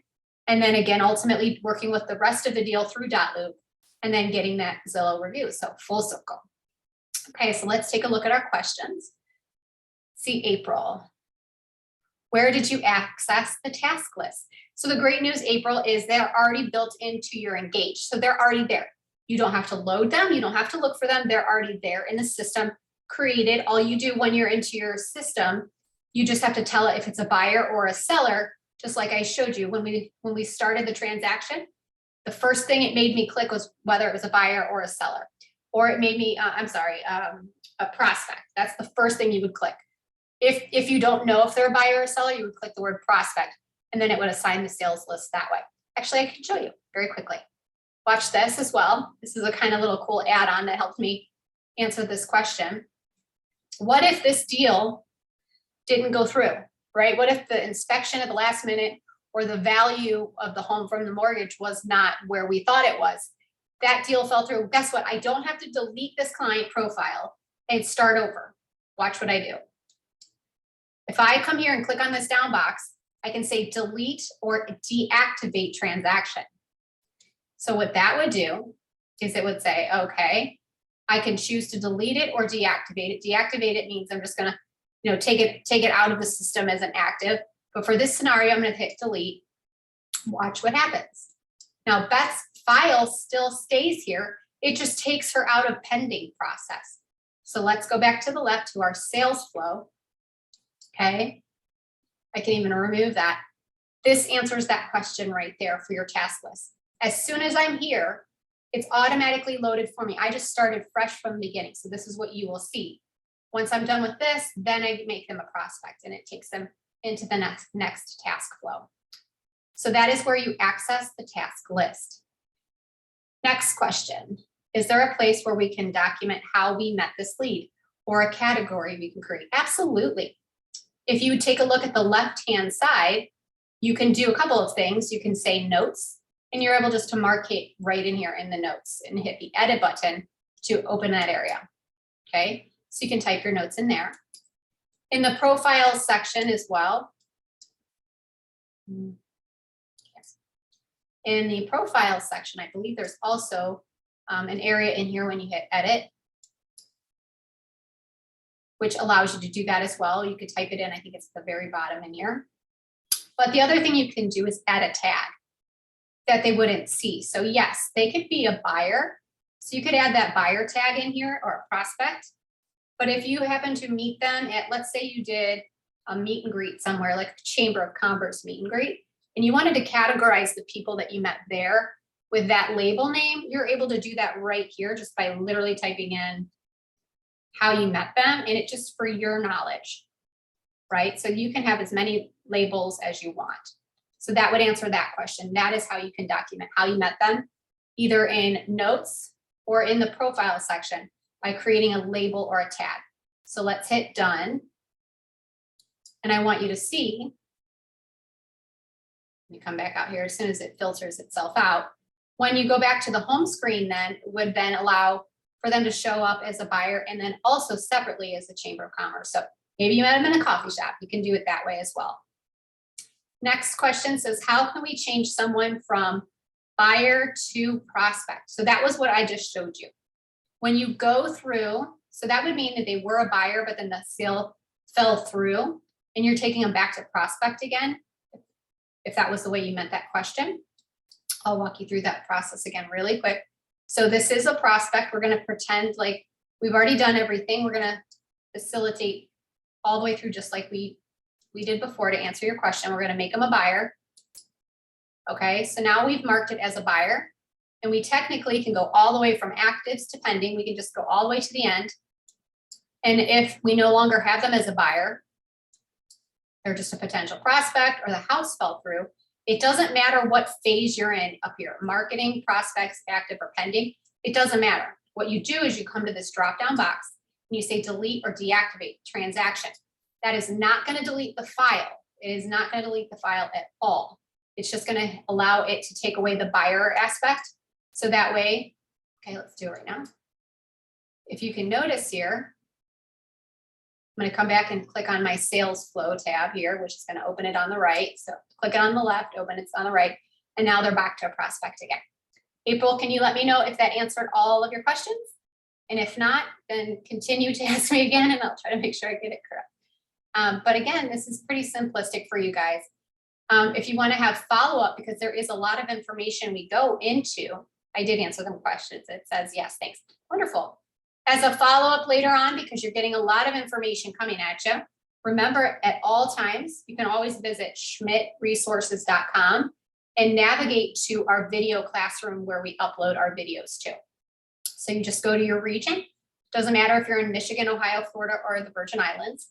And then again, ultimately working with the rest of the deal through .loop and then getting that Zillow review. So full circle. Okay, so let's take a look at our questions. See, April. Where did you access the task list? So the great news, April, is they're already built into your Engage. So they're already there. You don't have to load them. You don't have to look for them. They're already there in the system created. All you do when you're into your system, you just have to tell it if it's a buyer or a seller, just like I showed you when we started the transaction. The first thing it made me click was whether it was a buyer or a seller, or it made me, a prospect. That's the first thing you would click. If you don't know if they're a buyer or a seller, you would click the word prospect, and then it would assign the sales list that way. Actually, I can show you very quickly. Watch this as well. This is a kind of little cool add-on that helped me answer this question. What if this deal didn't go through, right? What if the inspection at the last minute or the value of the home from the mortgage was not where we thought it was? That deal fell through. Guess what? I don't have to delete this client profile and start over. Watch what I do. If I come here and click on this down box, I can say delete or deactivate transaction. So what that would do is it would say, okay, I can choose to delete it or deactivate it. Deactivate it means I'm just gonna, take it out of the system as an active. But for this scenario, I'm gonna hit delete. Watch what happens. Now Beth's file still stays here. It just takes her out of pending process. So let's go back to the left to our sales flow. Okay, I can even remove that. This answers that question right there for your task list. As soon as I'm here, it's automatically loaded for me. I just started fresh from the beginning. So this is what you will see. Once I'm done with this, then I make them a prospect and it takes them into the next task flow. So that is where you access the task list. Next question. Is there a place where we can document how we met this lead or a category we can create? Absolutely. If you take a look at the left-hand side, you can do a couple of things. You can say notes, and you're able just to mark it right in here in the notes and hit the edit button to open that area. Okay, so you can type your notes in there. In the profile section as well. Yes. In the profile section, I believe there's also an area in here when you hit edit, which allows you to do that as well. You could type it in, I think it's at the very bottom in here. But the other thing you can do is add a tag that they wouldn't see. So yes, they could be a buyer. So you could add that buyer tag in here or a prospect. But if you happen to meet them at, let's say you did a meet and greet somewhere, like a Chamber of Commerce meet and greet, and you wanted to categorize the people that you met there with that label name, you're able to do that right here just by literally typing in how you met them, and it just for your knowledge, right? So you can have as many labels as you want. So that would answer that question. That is how you can document how you met them, either in notes or in the profile section by creating a label or a tag. So let's hit done. And I want you to see, let me come back out here as soon as it filters itself out. When you go back to the home screen, then it would then allow for them to show up as a buyer and then also separately as a Chamber of Commerce. So maybe you met them in a coffee shop. You can do it that way as well. Next question says, how can we change someone from buyer to prospect? So that was what I just showed you. When you go through, so that would mean that they were a buyer, but then the sale fell through and you're taking them back to prospect again. If that was the way you meant that question, I'll walk you through that process again really quick. So this is a prospect. We're going to pretend like we've already done everything. We're going to facilitate all the way through just like we did before to answer your question. We're going to make them a buyer. Okay, so now we've marked it as a buyer and we technically can go all the way from actives to pending. We can just go all the way to the end. And if we no longer have them as a buyer, they're just a potential prospect or the house fell through. It doesn't matter what phase you're in up here, marketing, prospects, active or pending. It doesn't matter. What you do is you come to this drop down box and you say delete or deactivate transaction. That is not going to delete the file. It is not going to delete the file at all. It's just going to allow it to take away the buyer aspect. So that way, okay, let's do it right now. If you can notice here, I'm going to come back and click on my sales flow tab here, which is going to open it on the right. So click it on the left, open it on the right. And now they're back to a prospect again. April, can you let me know if that answered all of your questions? And if not, then continue to ask me again and I'll try to make sure I get it correct. But again, this is pretty simplistic for you guys. If you want to have follow-up, because there is a lot of information we go into, I did answer them questions. It says yes, thanks. Wonderful. As a follow-up later on, because you're getting a lot of information coming at you, remember at all times, you can always visit schmidtresources.com and navigate to our video classroom where we upload our videos to. So you just go to your region. Doesn't matter if you're in Michigan, Ohio, Florida, or the Virgin Islands.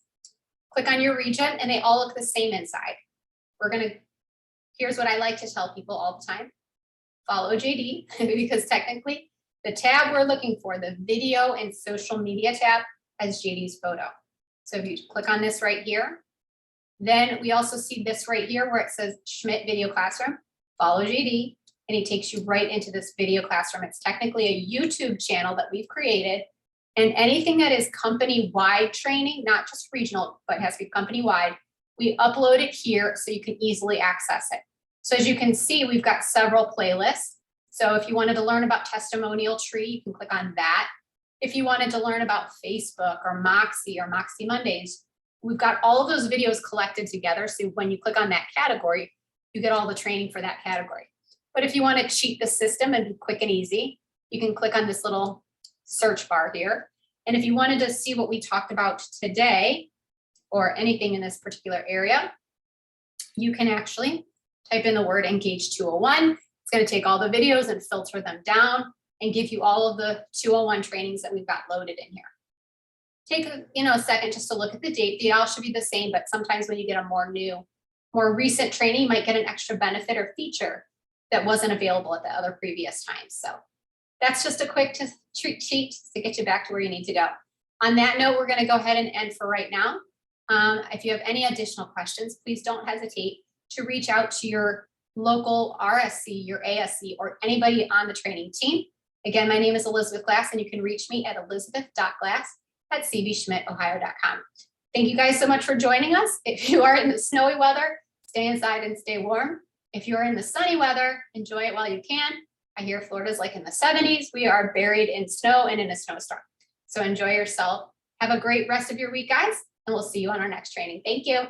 Click on your region and they all look the same inside. Here's what I like to tell people all the time. Follow JD because technically the tab we're looking for, the video and social media tab, has JD's photo. So if you click on this right here, then we also see this right here where it says Schmidt Video Classroom. Follow JD and he takes you right into this video classroom. It's technically a YouTube channel that we've created, and anything that is company-wide training, not just regional, but has to be company-wide, we upload it here so you can easily access it. So as you can see, we've got several playlists. So if you wanted to learn about testimonial tree, you can click on that. If you wanted to learn about Facebook or Moxi Mondays, we've got all of those videos collected together. So when you click on that category, you get all the training for that category. But if you want to cheat the system and be quick and easy, you can click on this little search bar here. And if you wanted to see what we talked about today or anything in this particular area, you can actually type in the word Engage 201. It's going to take all the videos and filter them down and give you all of the 201 trainings that we've got loaded in here. Take a second just to look at the date. They all should be the same, but sometimes when you get a more recent training, you might get an extra benefit or feature that wasn't available at the other previous times. So that's just a quick cheat to get you back to where you need to go. On that note, we're going to go ahead and end for right now. If you have any additional questions, please don't hesitate to reach out to your local RSC, your ASC, or anybody on the training team. Again, my name is Elizabeth Glass, and you can reach me at elizabeth.glass@cbschmidtohio.com. Thank you guys so much for joining us. If you are in the snowy weather, stay inside and stay warm. If you're in the sunny weather, enjoy it while you can. I hear Florida's like in the 70s. We are buried in snow and in a snowstorm. So enjoy yourself. Have a great rest of your week, guys, and we'll see you on our next training. Thank you.